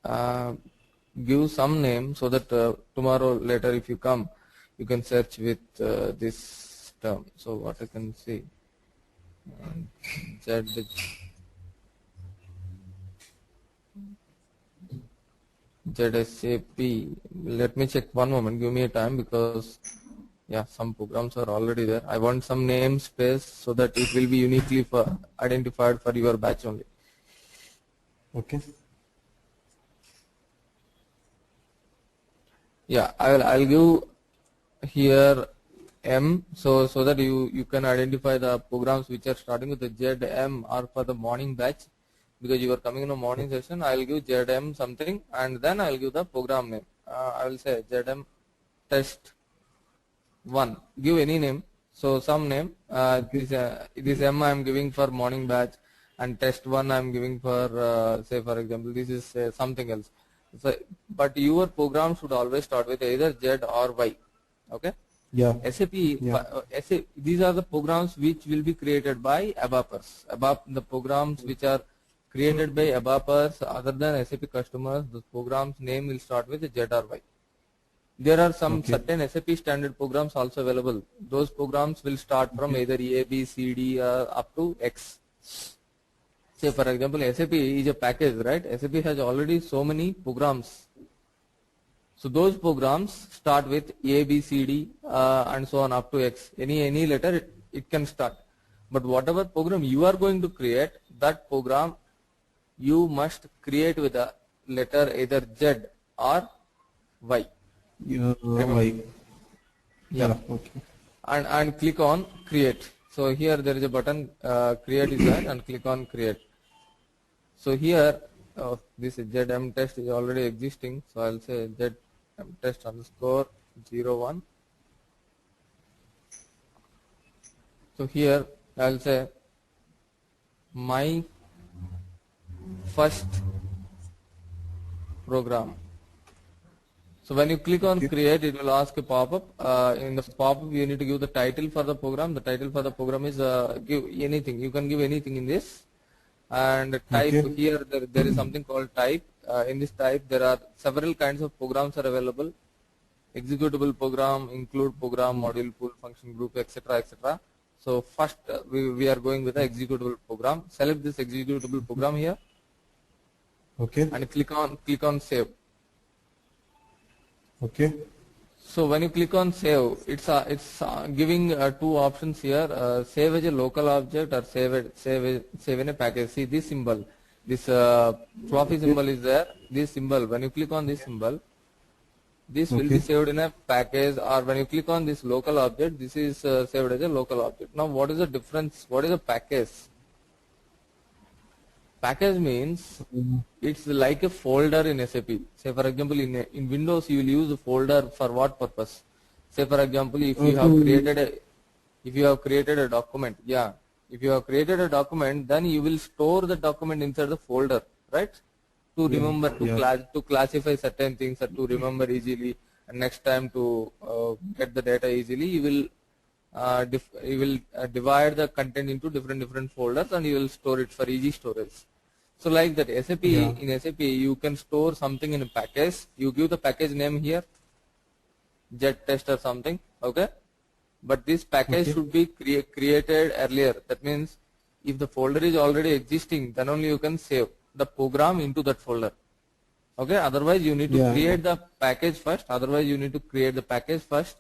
uh, give some name so that tomorrow later if you come, you can search with this term. So what I can see, ZSAP. Let me check one moment. Give me a time because yeah, some programs are already there. I want some namespace so that it will be uniquely identified for your batch only. Okay. Yeah, I'll give here M so that you can identify the programs which are starting with the ZM or for the morning batch, because you are coming in a morning session. I'll give ZM something and then I'll give the program name. I will say ZM test 1. Give any name. So some name. This M I am giving for morning batch, and test 1 I am giving for say for example this is something else. So, but your program should always start with either Z or Y. Okay. Yeah. SAP. These are the programs which will be created by ABAPers. The programs which are created by ABAPers other than SAP customers, the program's name will start with Z or Y. There are some certain SAP standard programs also available. Those programs will start from either A, B, C, D up to X. Say for example, SAP is a package, right? SAP has already so many programs. So those programs start with A, B, C, D and so on up to X. Any letter it can start. But whatever program you are going to create, that program you must create with a letter either Z or Y. Y. Yeah. Okay. And click on create. So here there is a button create is there, and click on create. So here this ZM test is already existing. So I'll say ZM test underscore 01. So here I'll say my first program. So when you click on create, it will ask a pop-up. In the pop-up, you need to give the title for the program. The title for the program is give anything. You can give anything in this. And type here, there is something called type. In this type, there are several kinds of programs are available. Executable program, include program, module, pool, function group, etc., etc. So first, we are going with the executable program. Select this executable program here. Okay. And click on save. Okay. So when you click on save, it's giving two options here: save as a local object or save in a package. See this symbol, this trophy symbol is there. This symbol, when you click on this symbol, this will be saved in a package. Or when you click on this local object, this is saved as a local object. Now, what is the difference? What is a package? Package means it's like a folder in SAP. Say for example, in Windows you will use a folder for what purpose? Say for example, if you have created a document, if you have created a document, then you will store the document inside the folder, right? To remember, to classify certain things, or to remember easily, and next time to get the data easily, you will divide the content into different folders, and you will store it for easy storage. So like that, in SAP, you can store something in a package. You give the package name here, jet test or something, okay? But this package should be created earlier. That means if the folder is already existing, then only you can save the program into that folder. Okay? Otherwise, you need to create the package first. Otherwise, you need to create the package first,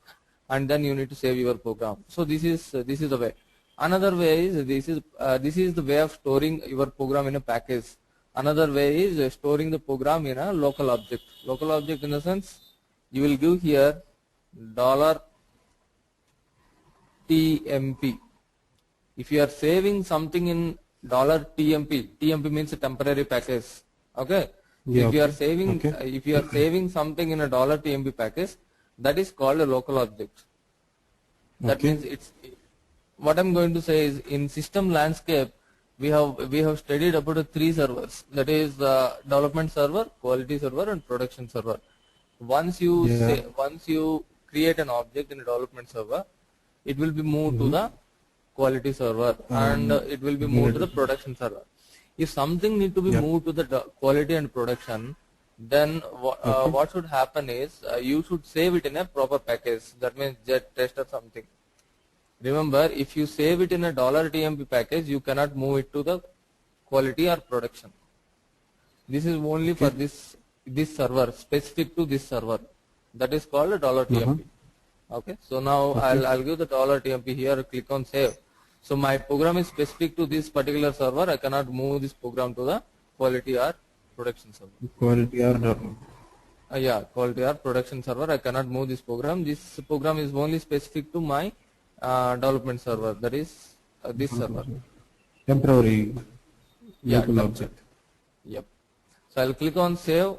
and then you need to save your program. So this is the way. Another way is this is the way of storing your program in a package. Another way is storing the program in a local object. Local object in the sense you will give here $TMP. If you are saving something in $TMP, TMP means a temporary package. Okay. If you are saving something in a $TMP package, that is called a local object. That means what I'm going to say is, in system landscape, we have studied about 3 servers. That is development server, quality server, and production server. Once you create an object in a development server, it will be moved to the quality server, and it will be moved to the production server. If something need to be moved to the quality and production, then Okay. what should happen is you should save it in a proper package. That means jet test or something. Remember, if you save it in a $TMP package, you cannot move it to the quality or production. This is only for Okay. this server, specific to this server. That is called a $TMP. Okay. So now Okay. I'll give the $TMP here. Click on save. So my program is specific to this particular server. I cannot move this program to the quality or production server. Quality or not. Yeah, quality or production server. I cannot move this program. This program is only specific to my development server. That is this server. Temporary Yeah, local temporary. object. Yep. So I'll click on save.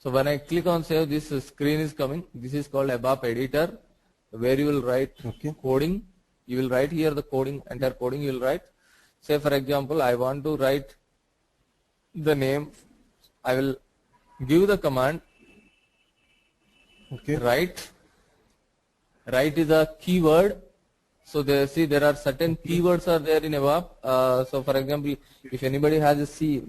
So when I click on save, this screen is coming. This is called ABAP editor, where you will write Okay. coding. You will write here the coding, entire coding you will write. Say for example, I want to write the name. I will give the command Okay. write. Write is a keyword. So there are certain keywords are there in ABAP. So for example, if anybody has a C,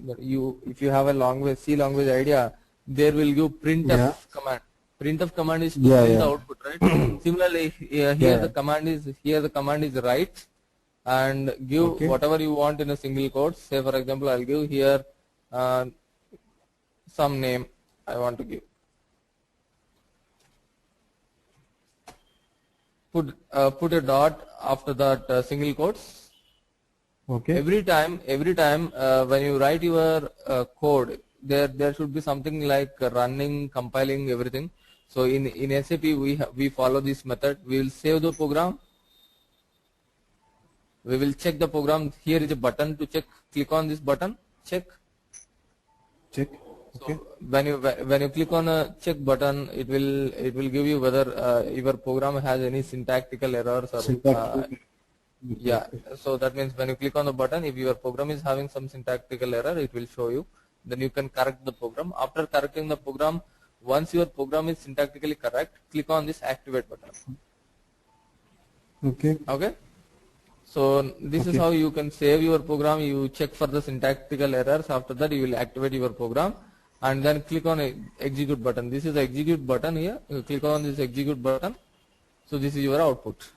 if you have a language C language idea, there will give printf Yeah. command. Printf command is to Yeah, print yeah. the output, right? Similarly, here Yeah. the command is write, and give Okay. whatever you want in a single quote. Say for example, I'll give here some name I want to give. Put a dot after that single quotes. Okay. Every time when you write your code, there should be something like running, compiling, everything. So in SAP we follow this method. We will save the program. We will check the program. Here is a button to check. Click on this button. Check. Check. Okay. So when you click on a check button, it will give you whether your program has any syntactical errors or Syntax. yeah. So that means when you click on the button, if your program is having some syntactical error, it will show you. Then you can correct the program. After correcting the program, once your program is syntactically correct, click on this activate button. Okay. Okay. So this is Okay. how you can save your program. You check for the syntactical errors. After that, you will activate your program, and then click on execute button. This is the execute button here. You click on this execute button. So this is your output.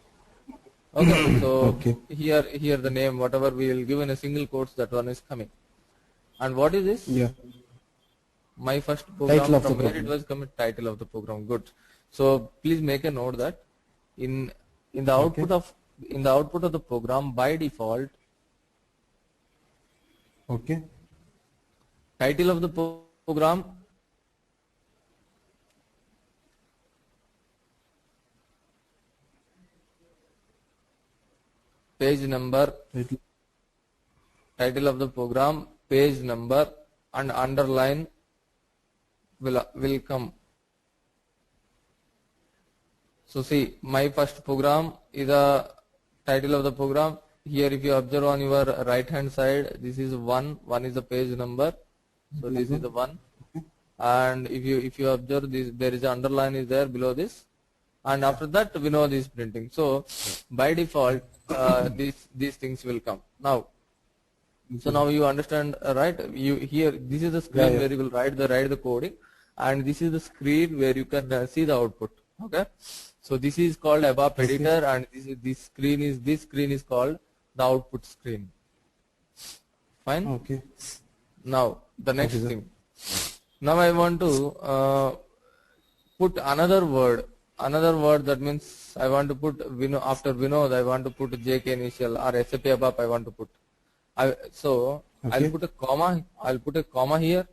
Okay. So Okay. here the name, whatever we will give in a single quotes, that one is coming. And what is this? Yeah. My first program, Title of from the where program. it was coming, title of the program. Good. So please make a note that in the output of the program, by default, Okay. title of the program, page number, title of the program, page number, and underline will come. So see, my first program is the title of the program. Here if you observe on your right hand side, this is one is the page number. So this is the one. And if you observe this, there is an underline is there below this. And after that we know this printing. So by default these things will come. Now so now you understand, right? You here, this is the screen Yeah. where you will write the coding, and this is the screen where you can see the output. Okay, so this is called ABAP editor, and this screen is called the output screen. Fine. Okay. Now the next Okay, sir. thing. Now I want to put another word. That means I want to put after Vinod I want to put JK initial, or SAP ABAP I want to put. So Okay. I'll put a comma here,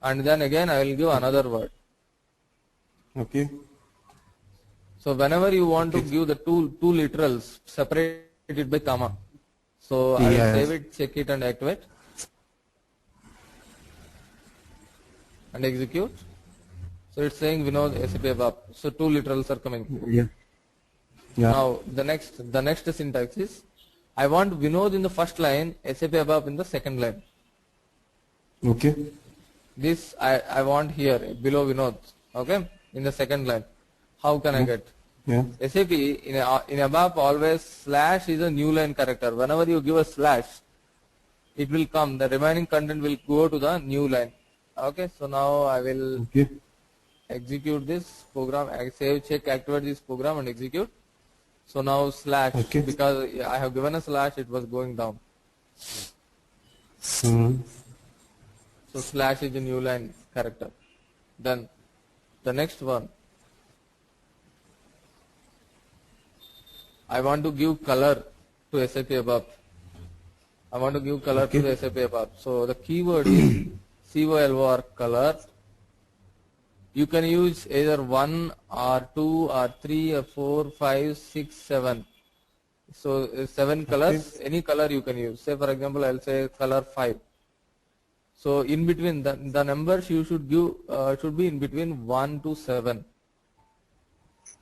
and then again I will give another word. Okay. So whenever you want to give the two literals, separate it by comma. So I will Yes. save it, check it, and activate, and execute. So it's saying Vinod SAP ABAP. So two literals are coming. Yeah. Yeah. Now the next syntax is, I want Vinod in the first line, SAP ABAP in the second line. Okay. This I want here below Vinod. Okay, in the second line. How can I get? Yeah. SAP in ABAP always slash is a new line character. Whenever you give a slash, it will come. The remaining content will go to the new line. Okay, so now I will Okay. execute this program. I save, check, activate this program and execute. So now slash, Okay. because I have given a slash, it was going down. Mm. So slash is a new line character. Then the next one, I want to give color to SAP ABAP. I want to give color to Okay. the SAP ABAP. So the keyword is color color. You can use either 1 or 2 or 3 or 4, 5, 6, 7. So 7 colors, any color you can use. Say for example, I'll say color 5. So in between the numbers you should give should be in between 1 to 7.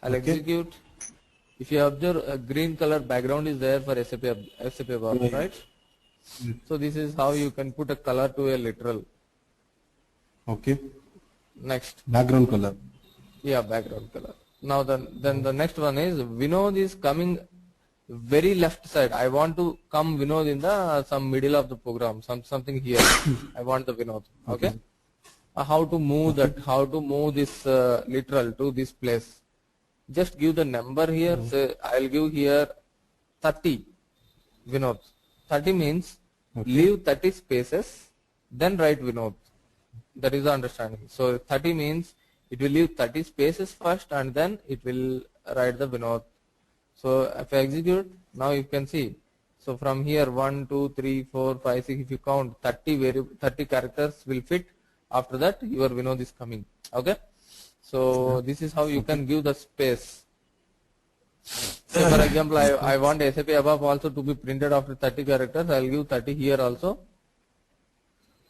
I'll Okay. execute. If you observe, a green color background is there for SAP ABAP, right? So this is how you can put a color to a literal. Okay. Next, Background color. yeah, background color. Now then the next one is Vinod is coming very left side. I want to come Vinod in the some middle of the program, something here. I want the Vinod. Okay. How to move that? How to move this literal to this place? Just give the number here. Say I'll give here 30 Vinod. 30 means leave 30 spaces, then write Vinod. That is the understanding. So 30 means it will leave 30 spaces first and then it will write the Vinod. So if I execute, now you can see. So from here 1, 2, 3, 4, 5, 6, if you count 30 characters will fit. After that your Vinod is coming. Okay. So this is how you can give the space. Say for example, I want SAP ABAP also to be printed after 30 characters. I will give 30 here also.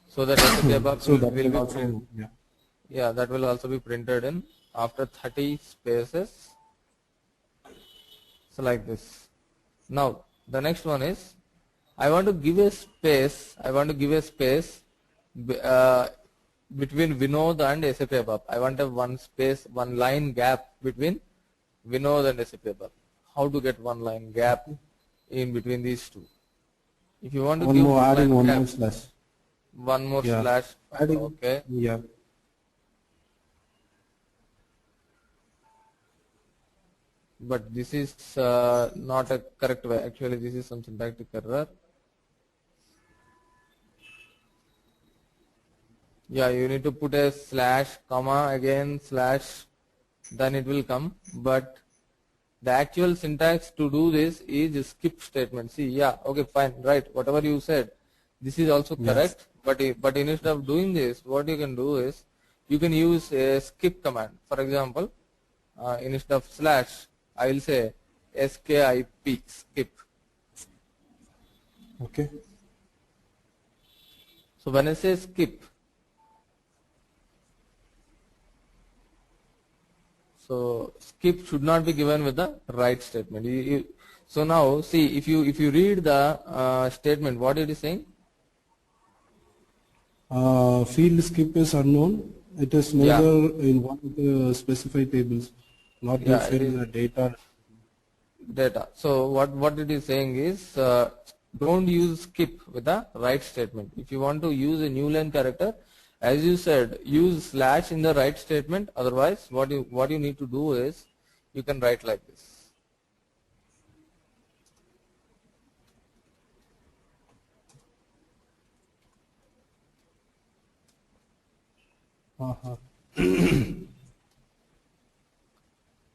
So that SAP ABAP So that will will be also, printed. yeah. Yeah, that will also be printed in after 30 spaces. So like this. Now the next one is I want to give a space. I want to give a space between Vinod and SAP ABAP. I want a one space, one line gap between Vinod and SAP ABAP. How to get one line gap in between these two? If you want to One give more, adding line one gap, more slash. one more Yeah. slash. Adding, Okay. yeah. But this is not a correct way. Actually, this is some syntactic error. Yeah, you need to put a slash, comma, again slash, then it will come. But the actual syntax to do this is a skip statement. See, yeah, okay, fine, right. Whatever you said, this is also correct. But instead of doing this, what you can do is you can use a skip command. For example, instead of slash, I will say skip, skip. Okay. So when I say skip, so skip should not be given with the right statement. So now see, if you read the statement, what it is saying? Field skip is unknown. It is Yeah. neither in one of the specified tables, not Yeah, used it in is the data. data. So what it is saying is don't use skip with the right statement. If you want to use a new line character, as you said, use slash in the right statement. Otherwise, what you need to do is you can write like this. Uh-huh.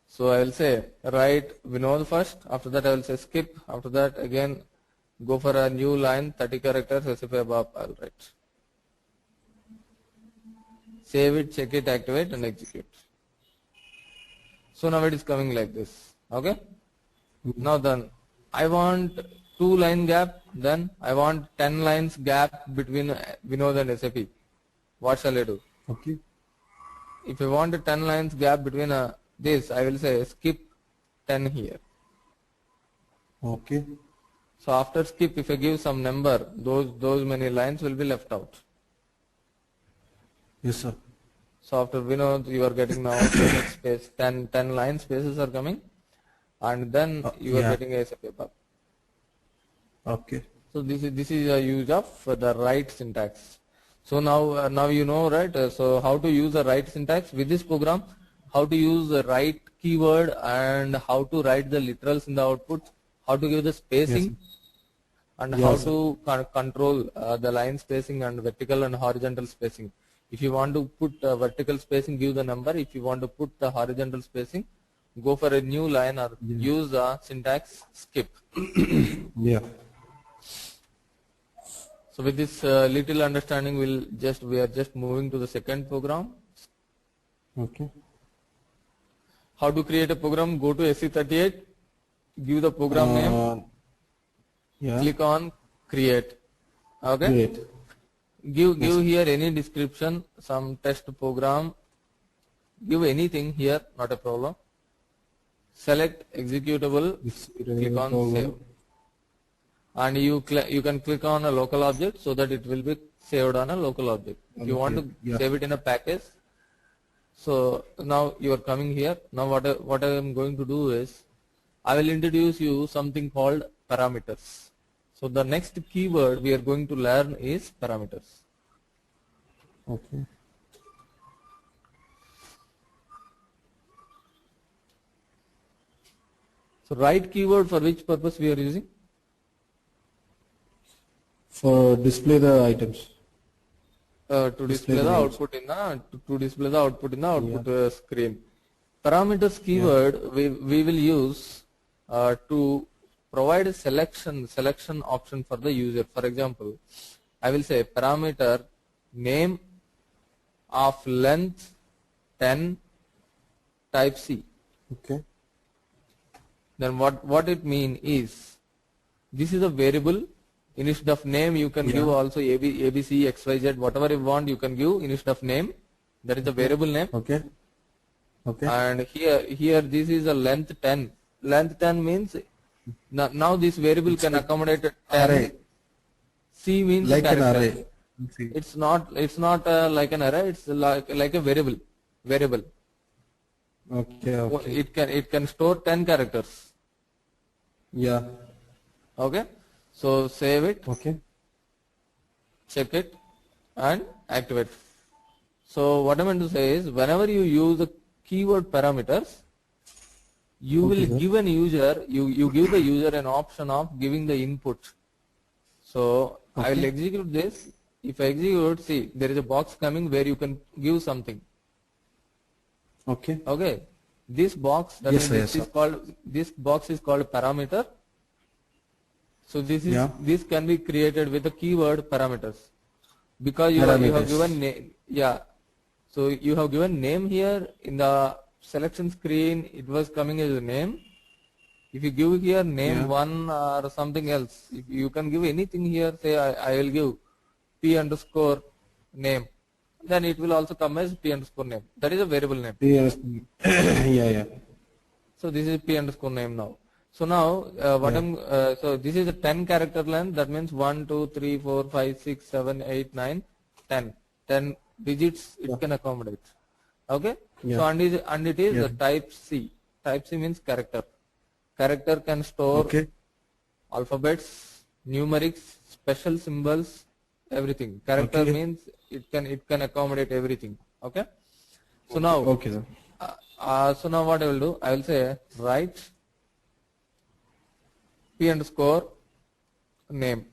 So I will say write Vinod first. After that I will say skip. After that again go for a new line, 30 characters, SAP ABAP. I will write. Save it, check it, activate, and execute. So now it is coming like this. Okay. Now then, I want 2 line gap. Then I want 10 lines gap between Vinod and SAP. What shall I do? Okay. If I want a 10 lines gap between this, I will say skip 10 here. Okay. So after skip, if I give some number, those many lines will be left out. Yes, sir. So after Vinod, you are getting now so much space. 10 line spaces are coming. and then you are Yeah. getting a SAP ABAP. Okay. So this is a use of the right syntax. So now you know, right? So how to use the right syntax with this program, how to use the right keyword, and how to write the literals in the output, how to give the Yes. spacing, and how Yes. to control the line spacing and vertical and horizontal spacing. If you want to put vertical spacing, give the number. If you want to put the horizontal spacing, go for a new line or use the syntax skip. Yeah. So with this little understanding, we are just moving to the second program. Okay. How to create a program? Go to SE38, give the program name, Yeah. click on create. Okay. Great. Give here any description, some test program. Give anything here, not a problem. Select executable, click on save, and you can click on a local object so that it will be saved on a local object. If you want to save it in a package, so now you are coming here. Now what I am going to do is I will introduce you something called parameters. So the next keyword we are going to learn is parameters. Okay. So right keyword for which purpose we are using? For display the items. To display the output in the to display the output in the output screen. Parameters keyword we will use to provide a selection option for the user. For example, I will say parameter name of length 10 type C. Okay. Then what it mean is this is a variable. Instead of name you can give also ABC XYZ whatever you want you can give instead of name. That is a variable name. Okay. Okay. And here this is a length 10. Length 10 means now this variable can accommodate 10. Array. C means Like character. an array. It's not like an array. It's like a variable. Okay. Okay. It can store 10 characters. Yeah. Okay. So save it, Okay. check it, and activate. So what I meant to say is whenever you use the keyword parameters, you will give an user you give the user an option of giving the input. So I will execute this. If I execute, see there is a box coming where you can give something. Okay. Okay. This box this box is called parameter. So this can be created with the keyword parameters because you have given name. Yeah. So you have given name here in the selection screen. It was coming as a name. If you give here name 1 or something else, if you can give anything here. Say I will give P underscore name. Then it will also come as P underscore name. That is a variable name. Yeah. So this is P underscore name now. So now so this is a 10 character length. That means 1, 2, 3, 4, 5, 6, 7, 8, 9, 10. 10 digits it can accommodate. Okay. So and it is the type C. Type C means character. Character can store alphabets, numerics, special symbols, everything. Character means it can accommodate everything. Okay. So now so now what I will do? I will say write P underscore name.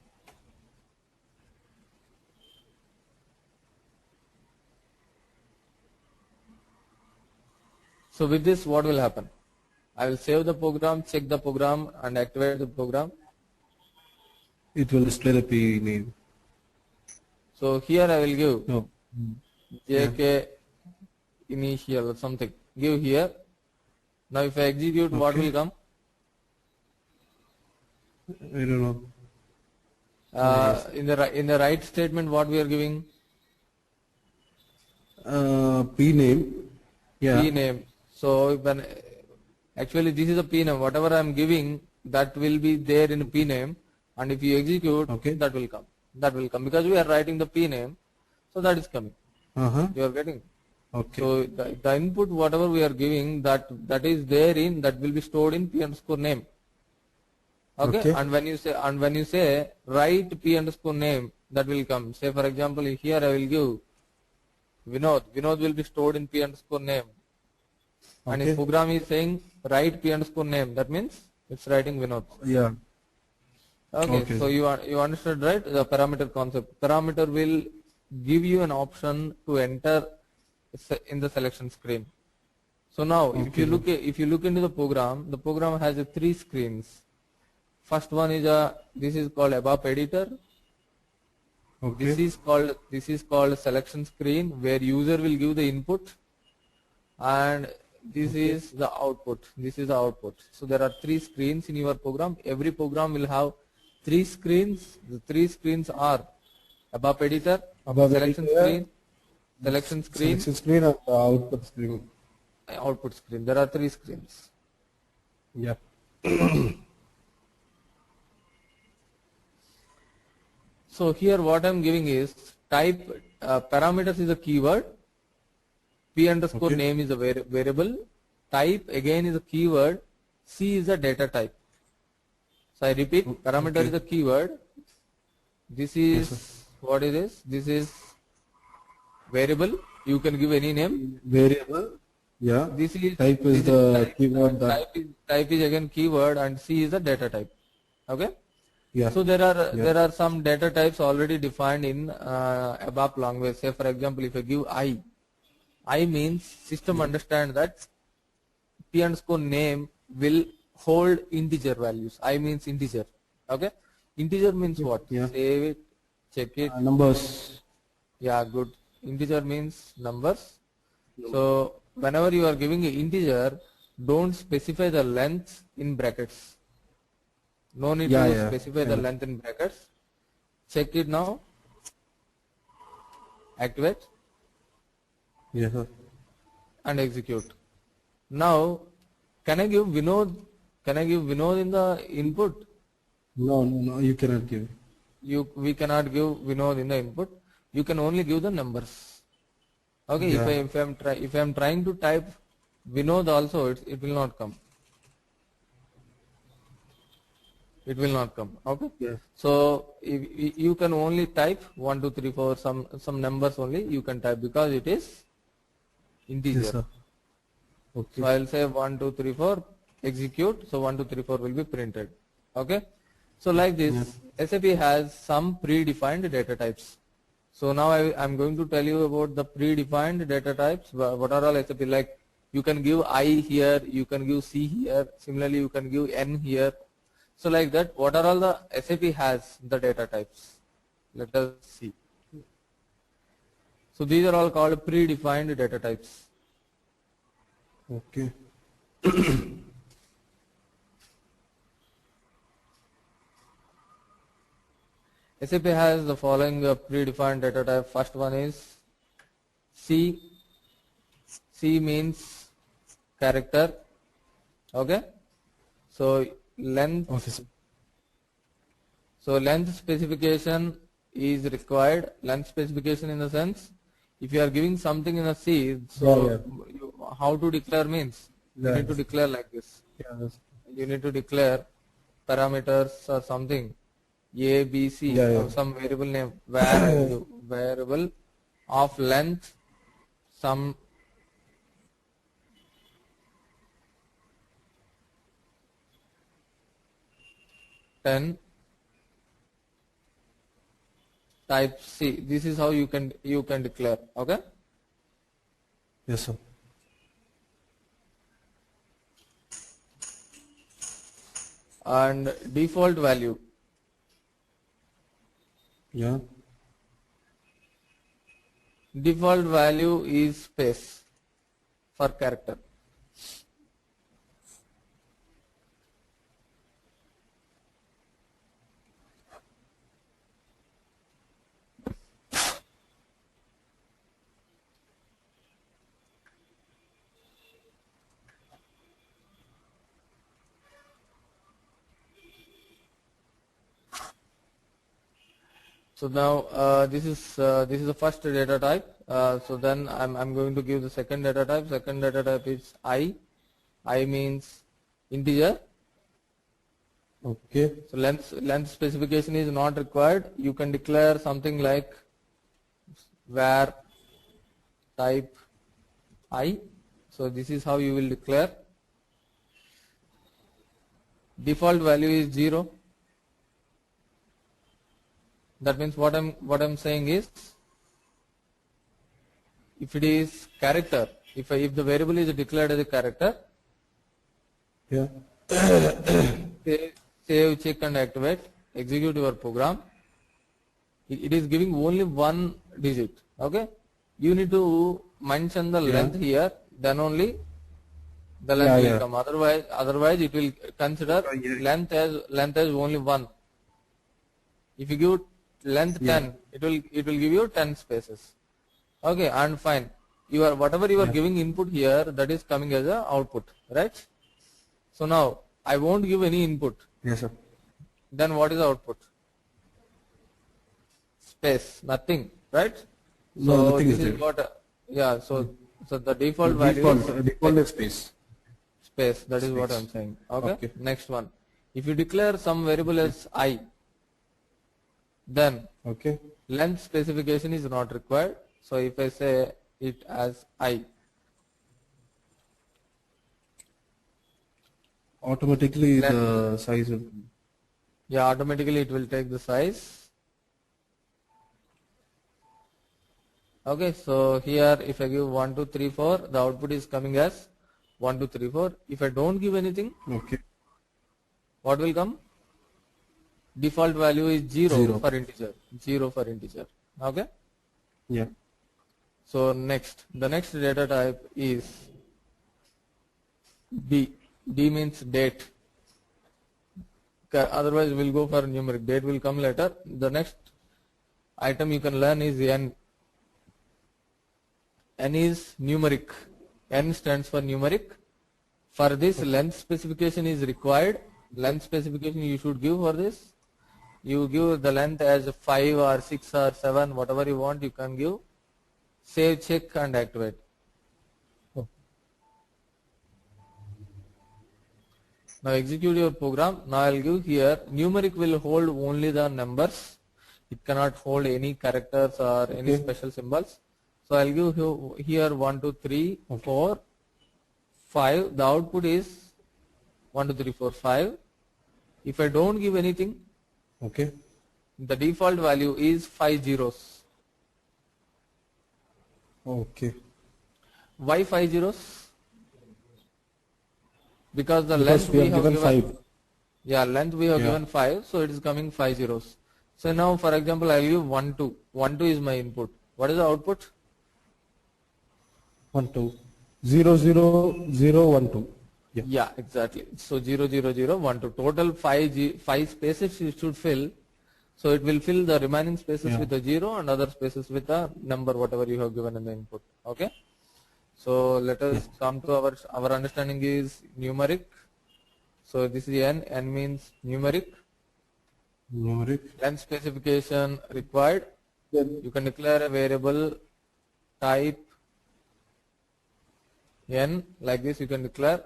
So with this what will happen? I will save the program, check the program and activate the program. It will display the P name. So here I will give No. JK initial or something. Give here. Now if I execute what will come? I don't know. In the right statement what we are giving? P name. Yeah. P name. So when actually this is a P name. Whatever I am giving that will be there in P name, and if you execute that will come. That will come because we are writing the P name, so that is coming. You are getting. Okay. So the input whatever we are giving that is there in that will be stored in p underscore name. Okay, Okay. and when you say write p underscore name, that will come. Say for example, here I will give Vinod. Vinod will be stored in p underscore name, and if Okay. program is saying write p underscore name, that means it's writing Vinod. Yeah. Okay, Okay. so you understood, right, the parameter concept. Parameter will give you an option to enter in the selection screen. So now Okay. if you look into the program has three screens. First one is this is called ABAP editor. Okay. This is called selection screen, where user will give the input, and this Okay. is the output. This is the output. So there are three screens in your program. Every program will have three screens. The three screens are ABAP editor, Above selection editor, screen, selection screen, selection screen and the output screen. output screen. There are three screens. Yeah. So here what I'm giving is type parameters is a keyword, p underscore Okay. name is a variable, type again is a keyword, c is a data type. So I repeat, parameter Okay. is a keyword. This Yes, sir. is what it is. This is variable. You can give any name. Variable. Yeah. This is Type is the type, keyword and that. type is again keyword, and c is the data type. Okay. Yeah. So Yeah. there are some data types already defined in ABAP language. Say for example, if I give I means system understand that p underscore name will hold integer values. I means integer. Okay. Integer means what? Yeah. Save it, check it. Numbers. Yeah, good. Integer means numbers. So whenever you are giving an integer, don't specify the length in brackets. No need Yeah. to Yeah. specify the length in brackets. Check it now. Activate Yes, sir. and execute. Now, can I give Vinod? Can I give Vinod in the input? No, no, no. You cannot give. We cannot give Vinod in the input. You can only give the numbers. Okay. Yeah. If I am trying to type Vinod also, it will not come. It will not come. Okay. Yeah. So if you can only type 1, 2, 3, 4, some numbers only you can type, because it is integer. Yes, sir. Okay. So I'll say 1, 2, 3, 4, execute. So 1, 2, 3, 4 will be printed. Okay. So like this, SAP has some predefined data types. So now I'm going to tell you about the predefined data types. What are all SAP like? You can give I here, you can give C here. Similarly, you can give N here. So like that, what are all the SAP has the data types? Let us see. So these are all called predefined data types. Okay. SAP has the following predefined data type. First one is C. C means character. Okay. So length. Okay, sir. So length specification is required. Length specification in the sense, if you are giving something in a C, so how to declare means you need to declare like this. Yeah. You need to declare parameters or something, A, B, C, or some variable name, where variable of length, some ten, type C. This is how you can declare. Okay. Yes, sir. And default value. Yeah. Default value is space for character. So now this is the first data type. So then I'm going to give the second data type. Second data type is I. I means integer. Okay. So length specification is not required. You can declare something like var type I. So this is how you will declare. Default value is 0. That means what I'm saying is, if it is character, if the variable is declared as a character, Yeah. save, check and activate, execute your program. It is giving only one digit. Okay, you need to mention the length here, then only the length will come. Otherwise it will consider length as only one. If you give length 10, it will give you 10 spaces. Okay, and fine. Whatever you are giving input here, that is coming as a output, right? So now I won't give any input. Yes, sir. Then what is the output? Space, nothing, right? No, So nothing this is is there. what, yeah. So the default value is Default is space. space. That is what I'm saying. Okay. Next one. If you declare some variable as I, then Okay. length specification is not required. So if I say it as I, Automatically the size will. yeah, automatically it will take the size. Okay, so here if I give 1, 2, 3, 4, the output is coming as 1, 2, 3, 4. If I don't give anything, Okay. what will come? Default value is 0 Zero. for integer. 0 for integer. Okay. Yeah. So the next data type is D. D means date. Otherwise we'll go for numeric. Date will come later. The next item you can learn is N. N is numeric. N stands for numeric. For this, length specification is required. Length specification you should give for this. You give the length as 5 or 6 or 7, whatever you want, you can give. Save, check and activate. Now execute your program. Now I'll give here, numeric will hold only the numbers. It cannot hold any characters or any special symbols. So I'll give here 1, 2, 3, 4, 5. The output is 1, 2, 3, 4, 5. If I don't give anything, Okay. the default value is 5 zeros. Okay. Why 5 zeros? Because the Because length we we have have given given 5. Yeah, length we have given 5, so it is coming 5 zeros. So now for example I will give 1, 2. 1, 2 is my input. What is the output? 1, 2. 0, 0, 0, 1, 2. Yeah. Yeah, exactly. So 0, 0, 0, 1, 2. Total 5 spaces you should fill. So it will fill the remaining spaces with a 0 and other spaces with a number whatever you have given in the input. Okay. So let us come to our understanding is numeric. So this is N. N means numeric. Numeric. Length specification required. You can declare a variable type N like this. You can declare.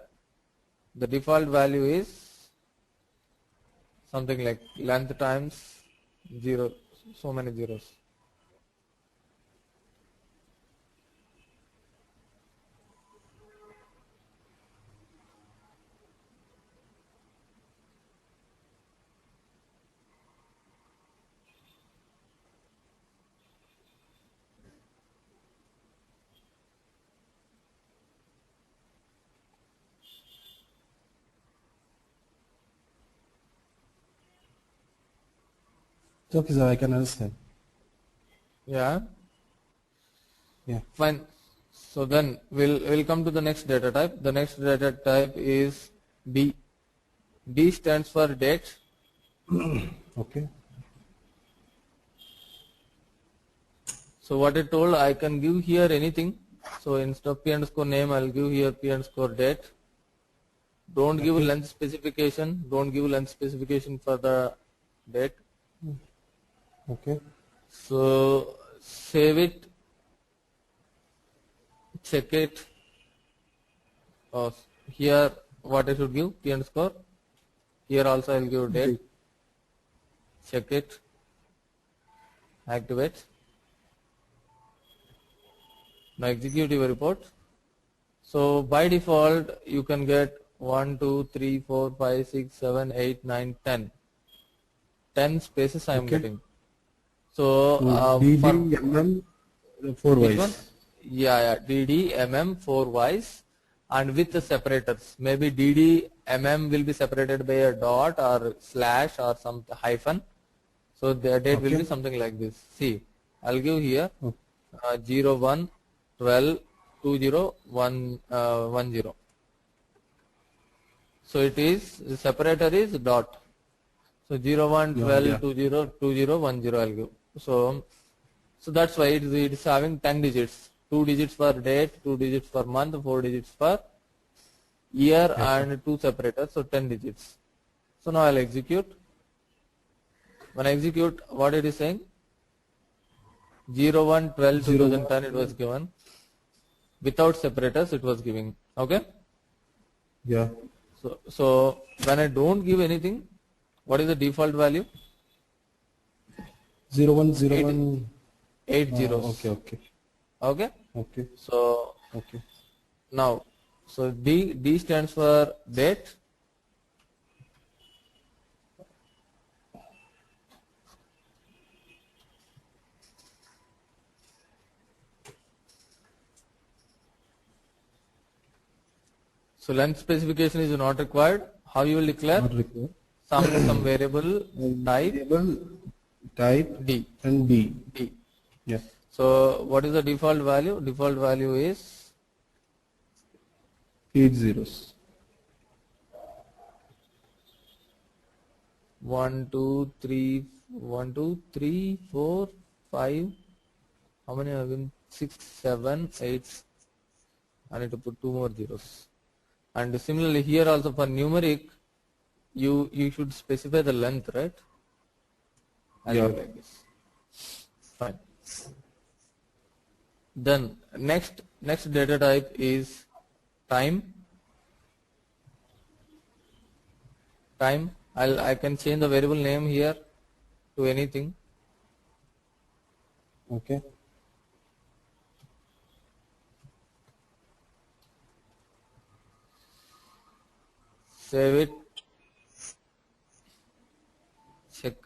The default value is something like length times 0, so many zeros. Okay, sir, I can understand. Yeah. Yeah. Fine. So then we'll come to the next data type. The next data type is D. D stands for date. Okay. So what I told, I can give here anything. So instead of p underscore name, I'll give here p underscore date. Don't give length specification. Don't give length specification for the date. Okay. So save it. check it. Here what I should give, p underscore. Here also I will give date. Check it. Activate. Now execute your report. So by default you can get 1, 2, 3, 4, 5, 6, 7, 8, 9, 10. 10 spaces I am getting. So DD, MM, 4 which one? wise. Yeah, DD, MM, 4 wise, and with the separators. Maybe DD, MM will be separated by a dot or slash or some hyphen. So the date will be something like this. See, I'll give here 0, 1, 12, 20, 1, 10. So it is, the separator is dot. So 0, 1, 12, 20, 20, 10 I'll give. So that's why it is having 10 digits. 2 digits for date, 2 digits for month, 4 digits for year, and 2 separators, so 10 digits. So now I'll execute. When I execute, what it is saying? 0, 1, 12, 2010 it was given. Without separators it was giving. Okay? Yeah. So when I don't give anything, what is the default value? 0101. 8 zeros. Okay? So now, so D stands for date. So length specification is not required. How you will declare? Not required. Some variable type Variable type D. and D. D. Yeah. So what is the default value? Default value is 8 zeros. 1, 2, 3, 1, 2, 3, 4, 5. How many have been? 6, 7, 8. I need to put 2 more zeros. And similarly here also for numeric, you should specify the length, right? I'll do like this. Fine. Then next data type is time. I can change the variable name here to anything. Okay. Save it. Check.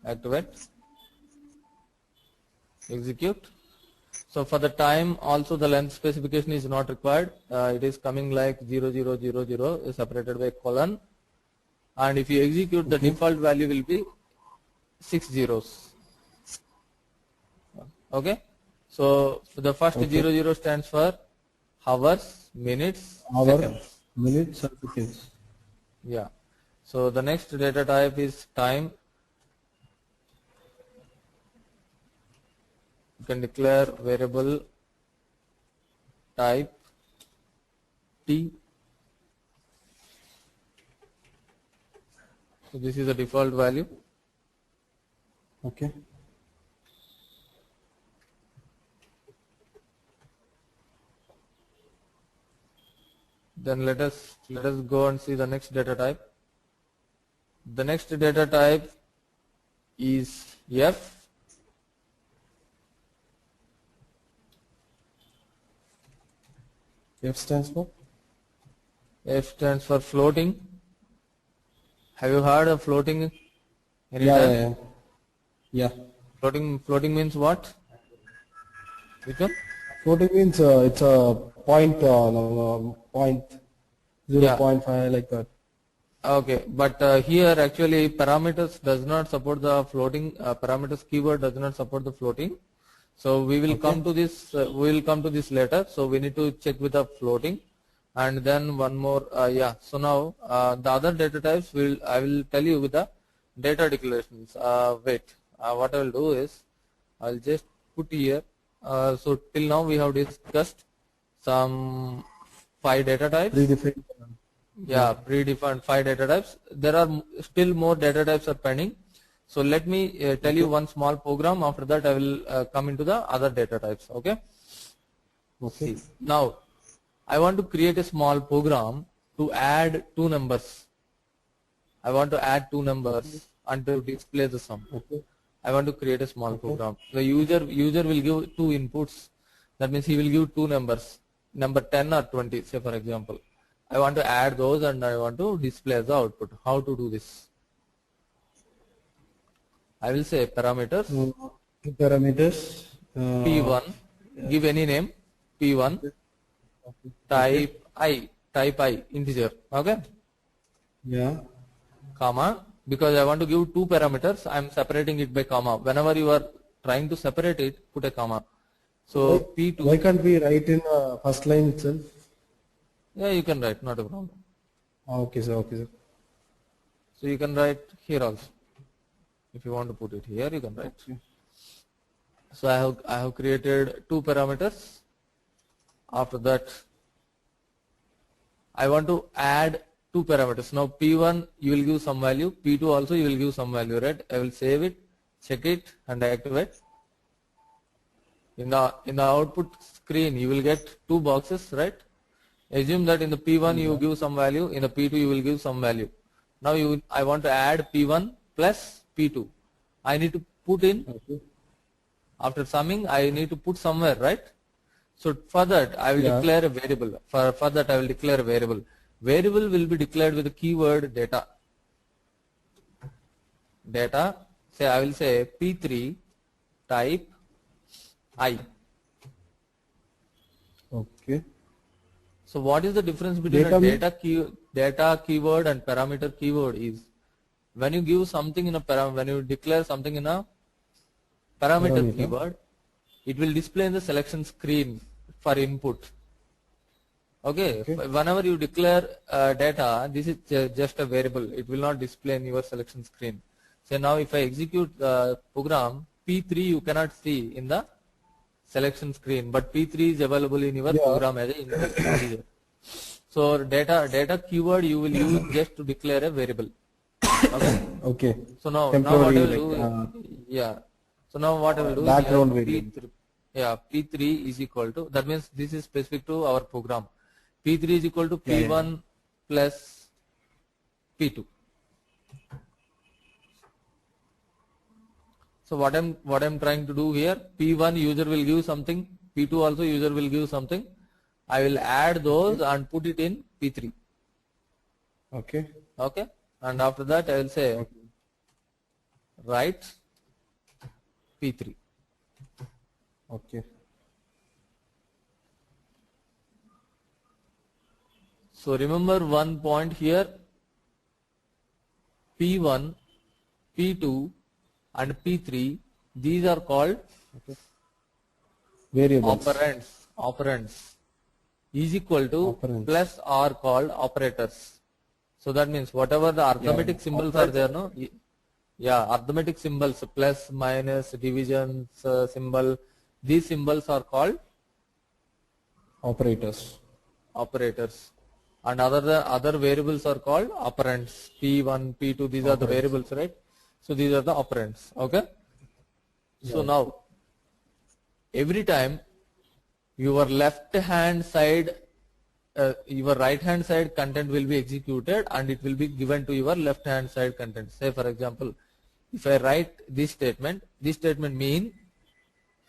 Activate. Execute. So for the time also the length specification is not required. It is coming like 0000 is separated by colon. And if you execute, the default value will be 6 zeros. Okay. So the first 00 stands for hours, minutes, seconds. Minutes and seconds. Yeah. So the next data type is time. You can declare variable type T. So this is the default value. Okay. Then let us go and see the next data type. The next data type is F. F stands for? F stands for floating. Have you heard of floating anytime? Yeah. Floating means what? Which one? Floating means it's a point, point 0.5 like that. Okay, but here actually parameters does not support the floating. Parameters keyword does not support the floating. So we will come to this. We will come to this later. So we need to check with the floating, and then one more. So now the other data types I will tell you with the data declarations. Wait. What I will do is I will just put here. So till now we have discussed some 5 data types. Predefined. Yeah, predefined 5 data types. There are still more data types are pending. So let me tell you one small program. After that I will come into the other data types. Okay. Okay. See, now I want to create a small program to add two numbers. I want to add two numbers and to display the sum. Okay. I want to create a small Okay. program. The user will give two inputs. That means he will give two numbers, number 10 or 20, say for example. I want to add those and I want to display the output. How to do this? I will say parameters Parameters. P1, give any name, P1, type I, integer, okay, Yeah. comma, because I want to give two parameters, I am separating it by comma. Whenever you are trying to separate it, put a comma. So P2, Why can't we write in first line itself? yeah, you can write, not a problem. Okay, sir. Okay, sir. So you can write here also. If you want to put it here, you can write. Okay. So I have created two parameters. After that, I want to add two parameters. Now P1 you will give some value, P2 also you will give some value, right? I will save it, check it and activate. In the output screen you will get two boxes, right? Assume that in the P1 you give some value, in the P2 you will give some value. Now I want to add P1 plus P2. I need to put in, Okay. after summing I need to put somewhere, right? So for that I will declare a variable. For that I will declare a variable. Variable will be declared with the keyword data. Data, say I will say P3 type I. Okay. So what is the difference between Data a data keyword and parameter keyword is, when you give something in a when you declare something in a parameter keyword, it will display in the selection screen for input. Okay, whenever you declare data, this is just a variable. It will not display in your selection screen. So now if I execute the program, P3 you cannot see in the selection screen, but P3 is available in your program as an integer. So data keyword you will use just to declare a variable. Okay. Okay. So now what I will do, yeah. So now what I will do Background here, variable. P3 is equal to, that means this is specific to our program. P3 is equal to P1 plus P2. So what I'm trying to do here, P1 user will give something, P2 also user will give something. I will add those and put it in P3. Okay. Okay. And after that I will say write P3. Okay. So remember one point here, P1, P2 and P3, these are called Variables. operands is equal to plus are called operators. So that means whatever the arithmetic symbols are there, no? Yeah, arithmetic symbols, plus, minus, divisions, symbol, these symbols are called Operators. And other variables are called operands. P1, P2, these are the variables, right? So these are the operands. Okay. So now every time your left hand side, your right hand side content will be executed and it will be given to your left hand side content. Say for example, if I write this statement mean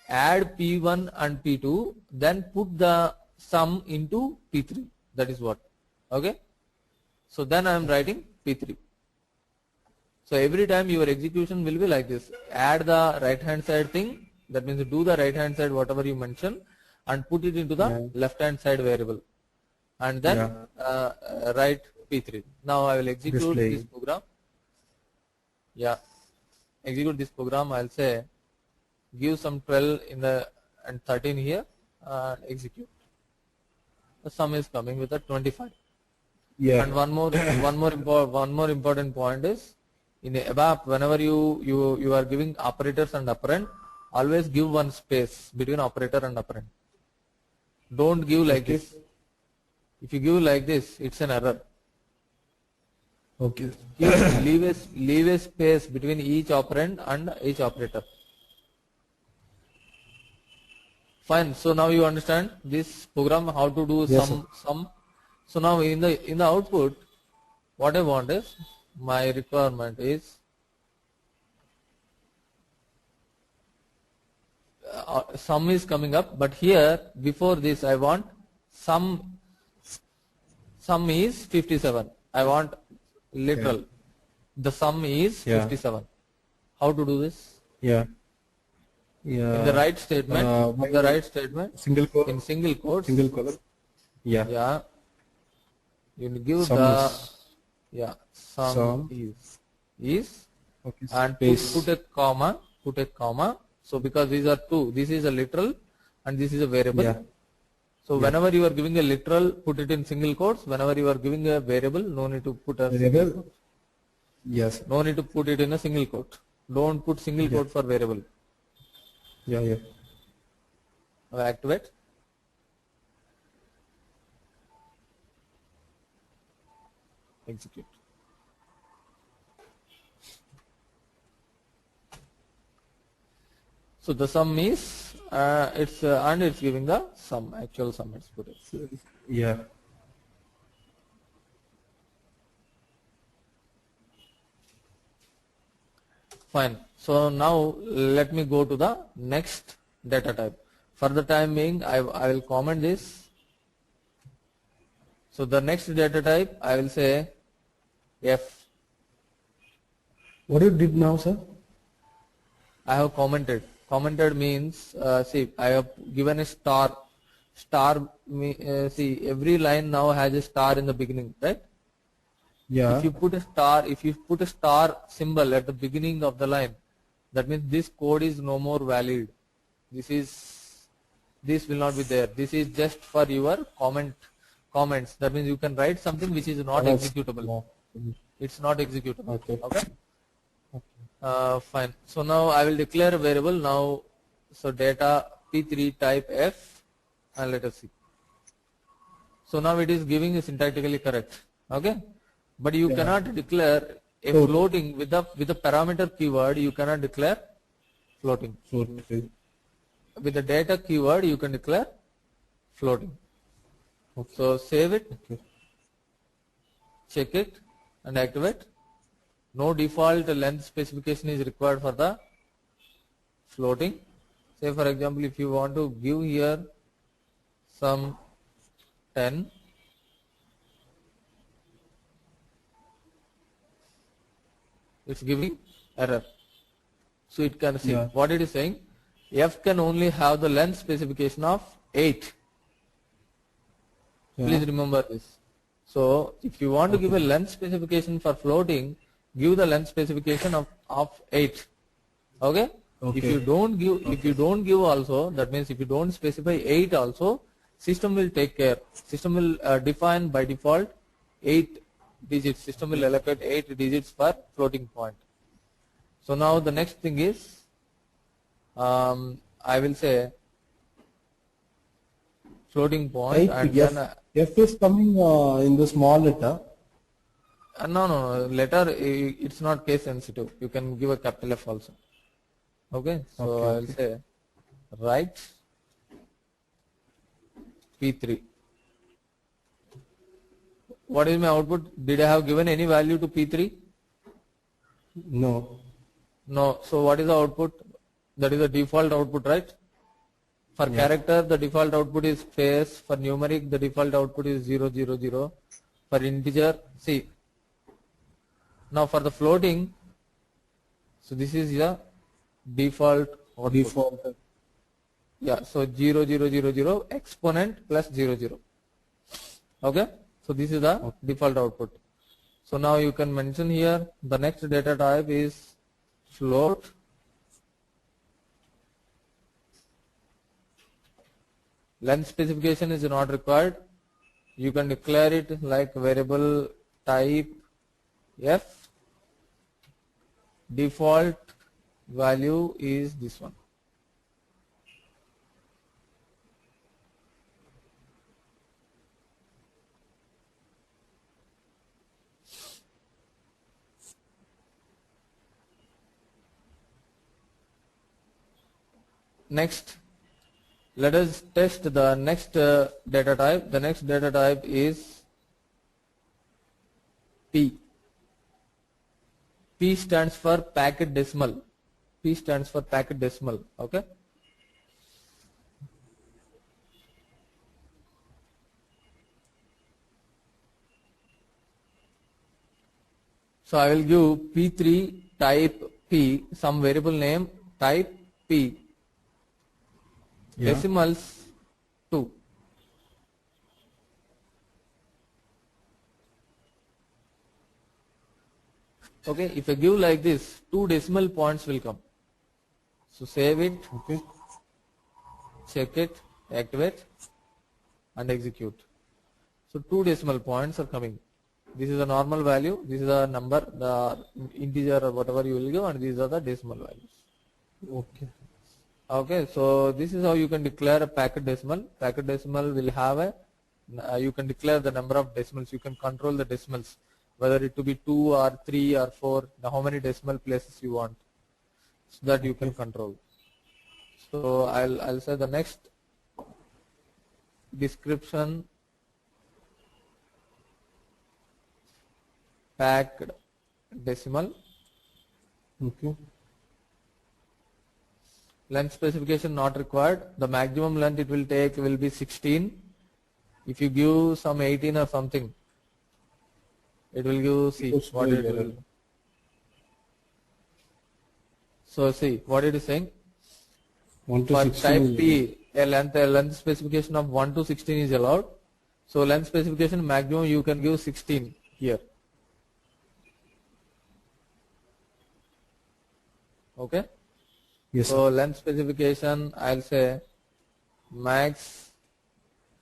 add P1 and P2, then put the sum into P3. That is what. Okay. So then I am writing P3. So every time your execution will be like this. Add the right hand side thing, that means do the right hand side whatever you mention and put it into the left hand side variable. And then write P3. Now I will execute this program. Yeah. Execute this program. I'll say give some 12 in the and 13 here and execute. The sum is coming with a 25. Yeah. And one more important point is, in the ABAP, whenever you are giving operators and operand, always give one space between operator and operand. Don't give like this. If you give like this, it's an error. Okay. Leave a space between each operand and each operator. Fine. So now you understand this program how to do Yes, sir. sum. So now in the output, what I want is my requirement is sum is coming up, but here before this I want sum is 57. I want Okay. literal. The sum is Yeah. 57. How to do this? Yeah. In the Yeah. right statement, Why in the right statement, single quote, in single quotes, single color? Yeah. yeah, you give Sum the is sum sum. is Okay. and Space. put a comma. So because these are two, this is a literal and this is a variable. Yeah. So Yeah. whenever you are giving a literal, put it in single quotes. Whenever you are giving a variable, no need to put a single Variable. quote. Yes. No need to put it in a single quote. Don't put single Yeah. quote for variable. Yeah. Yeah. Now activate. Execute. So the sum is and it's giving the sum, actual sum. It's put it. Yeah. Fine. So now let me go to the next data type. For the time being, I will comment this. So the next data type, I will say F. What you did now, sir? I have commented. Commented means, see, I have given a star. See, every line now has a star in the beginning, right? Yeah. If you put a star symbol at the beginning of the line, that means this code is no more valid. This will not be there. This is just for your comments. That means you can write something which is not executable. It's not executable. Okay. Okay. Fine. So now I will declare a variable now. So data P3 type F and let us see. So now it is giving is syntactically correct. Okay. But you cannot declare a floating with the parameter keyword. You cannot declare floating. Okay. With the data keyword, you can declare floating. Okay. So save it, Okay. check it, and activate. No default length specification is required for the floating. Say for example, if you want to give here some 10, it's giving error. So it can see what it is saying. F can only have the length specification of 8. Please remember this. So if you want to give a length specification for floating, give the length specification of 8. Okay? If you don't give also, that means if you don't specify 8 also, system will take care. System will define by default 8 digits. System will allocate 8 digits per floating point. So now the next thing is, I will say floating point and then F is coming in the small letter. no, letter it's not case sensitive. You can give a capital F also. Okay, so I will say write P3. What is my output? Did I have given any value to P3? No. No. So what is the output? That is the default output, right? For character, the default output is space. For numeric, the default output is 0, 0, 0. For integer, see. Now for the floating, so this is the default output. Default. Yeah, so 0, 0, 0, 0, exponent plus 0, 0. Okay, so this is the default output. So now you can mention here the next data type is float. Length specification is not required. You can declare it like variable type F. Default value is this one. Next, let us test the next data type. The next data type is P. P stands for packet decimal. P stands for packet decimal. Okay. So I will give P3 type P, some variable name type P, Yeah. decimals 2. Okay, if I give like this, 2 decimal points will come. So save it, Okay. check it, activate, and execute. So 2 decimal points are coming. This is a normal value, this is a number, the integer or whatever you will give, and these are the decimal values. Okay. Okay, so this is how you can declare a packet decimal. Packet decimal will have a, you can declare the number of decimals, you can control the decimals, whether it to be 2 or 3 or 4, how many decimal places you want, so that you can control. So I'll say the next description, packed decimal. Okay. Length specification not required. The maximum length it will take will be 16. If you give some 18 or something, it will give, see It's what very it will. error. So see what it is saying. 1 to For 16 type is- P, a length specification of 1 to 16 is allowed. So length specification maximum you can give 16 here. Okay. Yes, So sir. length specification I'll say max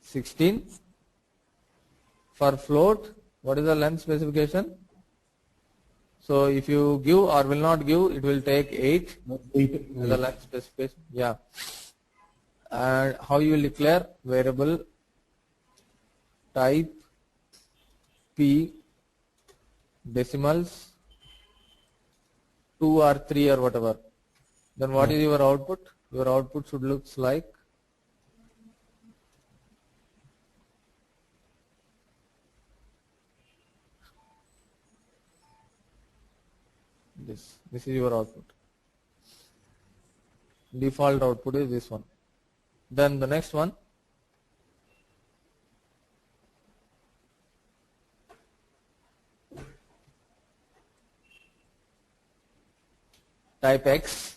16. For float, what is the length specification? So if you give or will not give, it will take 8 Eight. as the length specification. Yeah. And how you will declare? Variable type P decimals 2 or 3 or whatever. Then what is your output? Your output should looks like this. This is your output. Default output is this one. Then the next one, type X.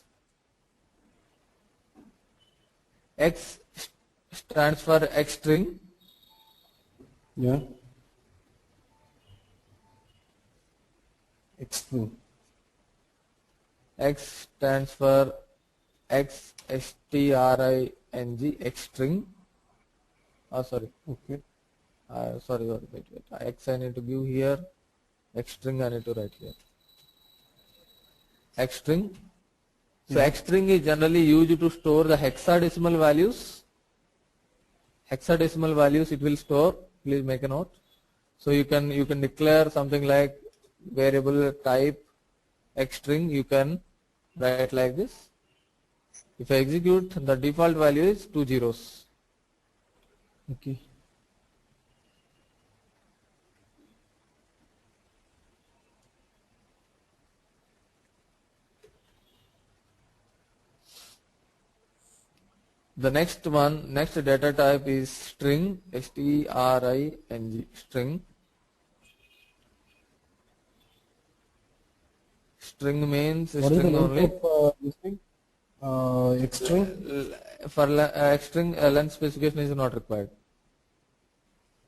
X stands for X string. Yeah. Extreme. X stands for XSTRING, X string. Oh, sorry. Okay. Sorry, wait. X I need to give here. X string I need to write here. X string. So X string is generally used to store the hexadecimal values. Hexadecimal values it will store. Please make a note. So you can declare something like variable type X string. You can write like this. If I execute, the default value is 2 zeros. Okay. The next data type is string, string, string. String means What is the string length only. of this thing? Extreme? For string length specification is not required.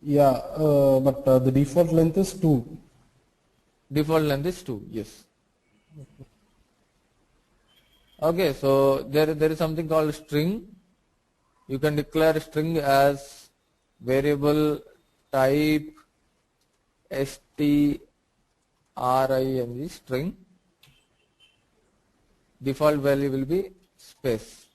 Yeah, but the default length is 2. Default length is 2. Yes. Okay, so there is something called string. You can declare string as variable type string, string. Default value will be space.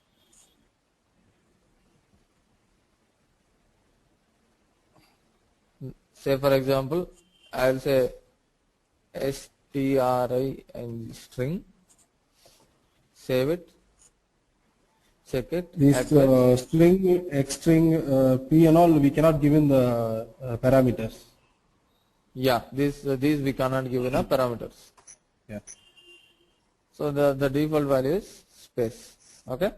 Say for example, I will say string, save it. check it. This Address. string, X string, P and all, we cannot give in the parameters. Yeah, these we cannot give in a parameters. Yeah. So the default value is space. Okay,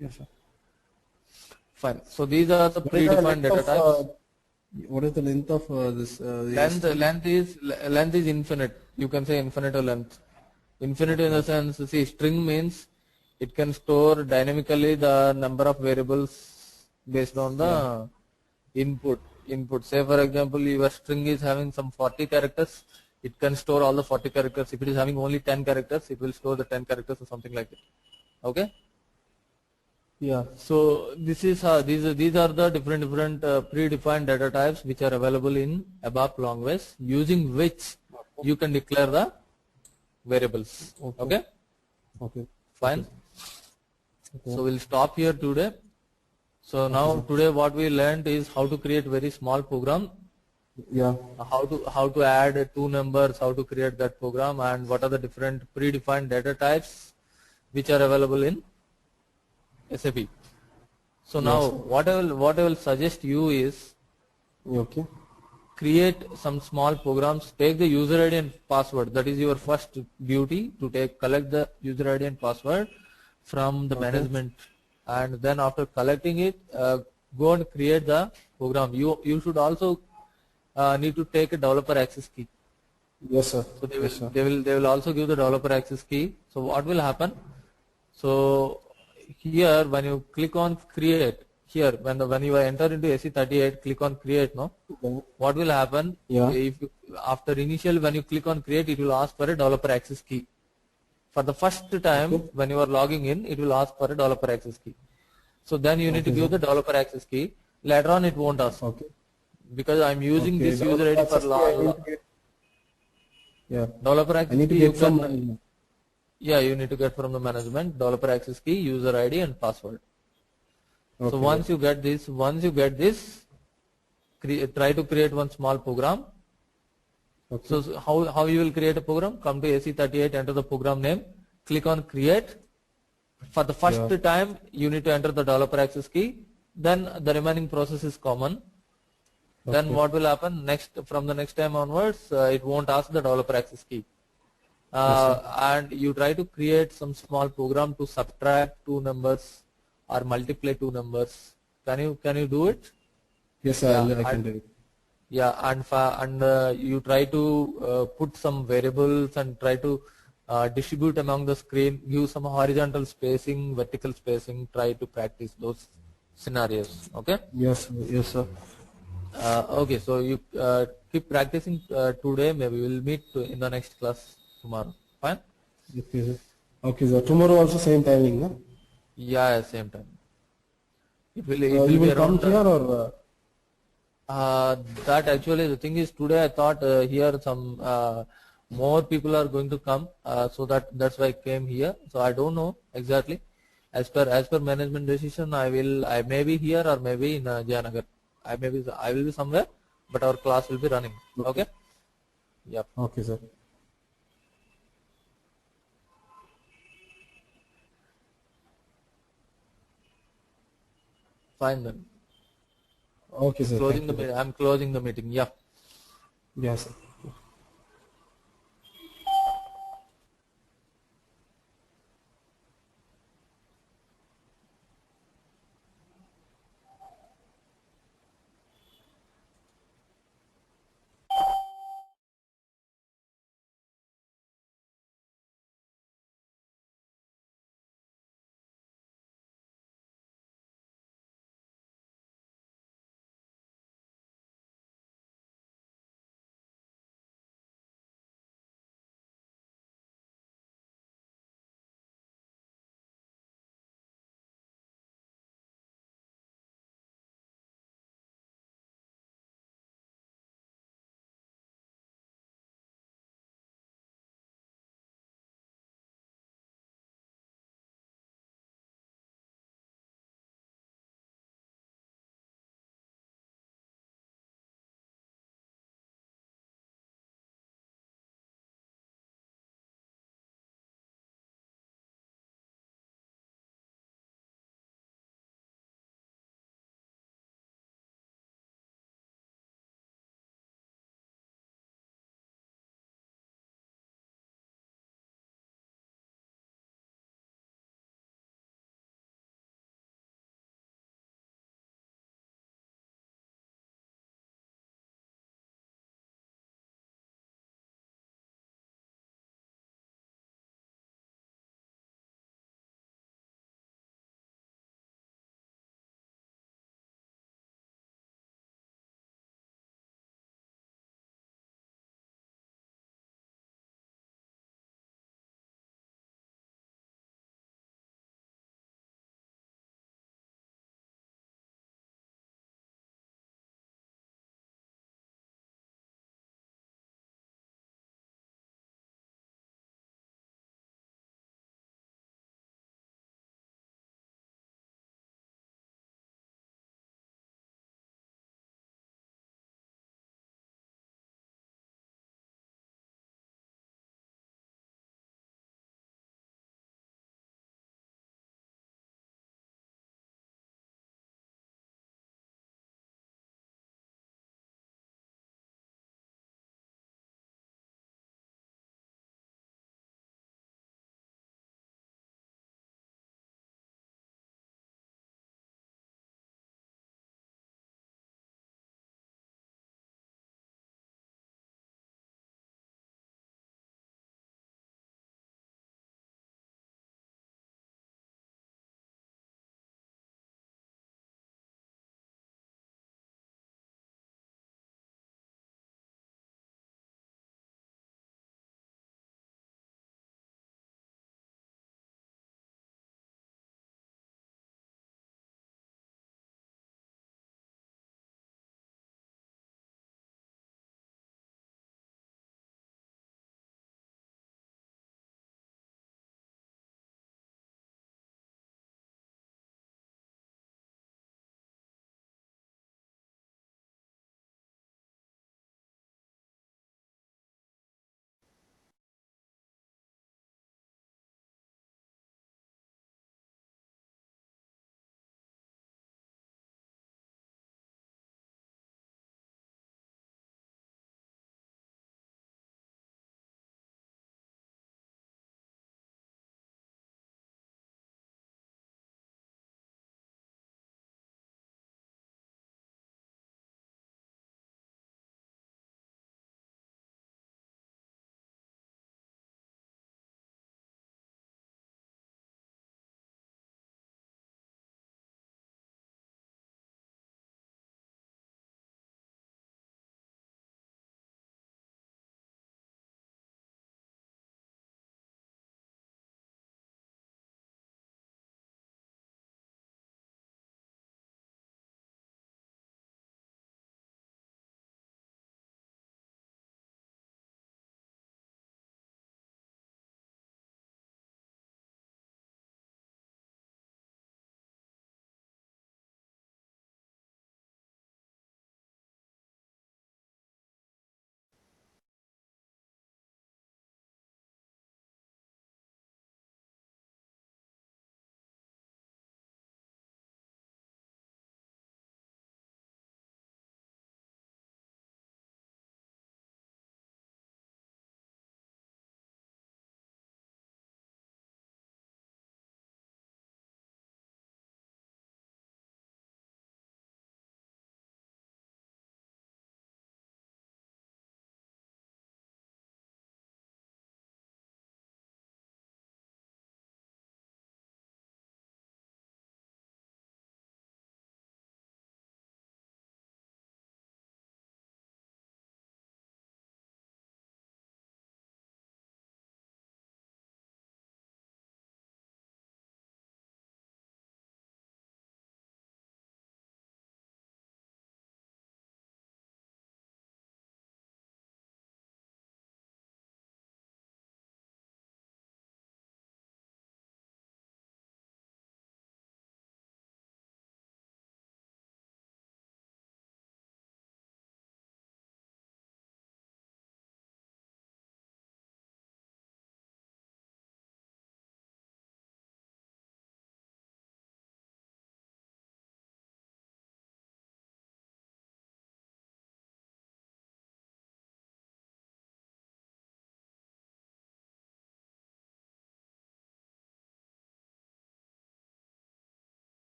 Yes, sir. fine. So these are the What is the predefined length data of, types. what is the length of this? Length is infinite. You can say infinite length. Infinite in the sense, see, string means it can store dynamically the number of variables based on the input. Say for example, your string is having some 40 characters. It can store all the 40 characters. If it is having only 10 characters, it will store the 10 characters or something like that. Okay. Yeah. So this is these are the different predefined data types which are available in ABAP language, using which you can declare the variables. Okay. Okay. Fine. Okay. So we'll stop here today. So now today what we learned is how to create very small program, Yeah. how to add two numbers, how to create that program, and what are the different predefined data types which are available in SAP. So now what I will suggest you is Okay. create some small programs. Take the user ID and password. That is your first duty, to collect the user ID and password from the management, and then after collecting it, go and create the program. You should also need to take a developer access key. Yes, sir. So they will also give the developer access key. So what will happen? So here when you click on create, here when you enter into SE38, click on create. No, what will happen? Yeah. If you, after initial, when you click on create, it will ask for a developer access key. For the first time when you are logging in, it will ask for a developer access key. So then you need to give the developer access key. Later on, it won't ask. Okay. Because I'm using this Developer user ID for access key, I need to get- Yeah. developer I access need to key. get from. Yeah, you need to get from the management developer access key, user ID, and password. So Okay. once you get this, try to create one small program. Okay. So how you will create a program? Come to SE38, enter the program name, click on create. For the first time, you need to enter the developer access key. Then the remaining process is common. Then what will happen next? From the next time onwards, it won't ask the developer access key. And you try to create some small program to subtract two numbers or multiply two numbers. Can you do it? Yes, sir. I can do it. Yeah, and you try to put some variables and try to distribute among the screen, give some horizontal spacing, vertical spacing, try to practice those scenarios. Okay. Yes, yes, sir. Okay, so you keep practicing today. Maybe we'll meet in the next class tomorrow. Fine. Okay, sir. Okay, sir. Tomorrow also same timing, no? Yeah, same time. It will You be will come around. here or? That actually the thing is, today I thought here some more people are going to come, so that's why I came here. So I don't know exactly. As per management decision, I may be here or maybe in Jayanagar. I will be somewhere, but our class will be running. Okay. Yep. Okay, sir. Fine then. Okay, sir. I'm closing the meeting. Yeah. Yes, sir.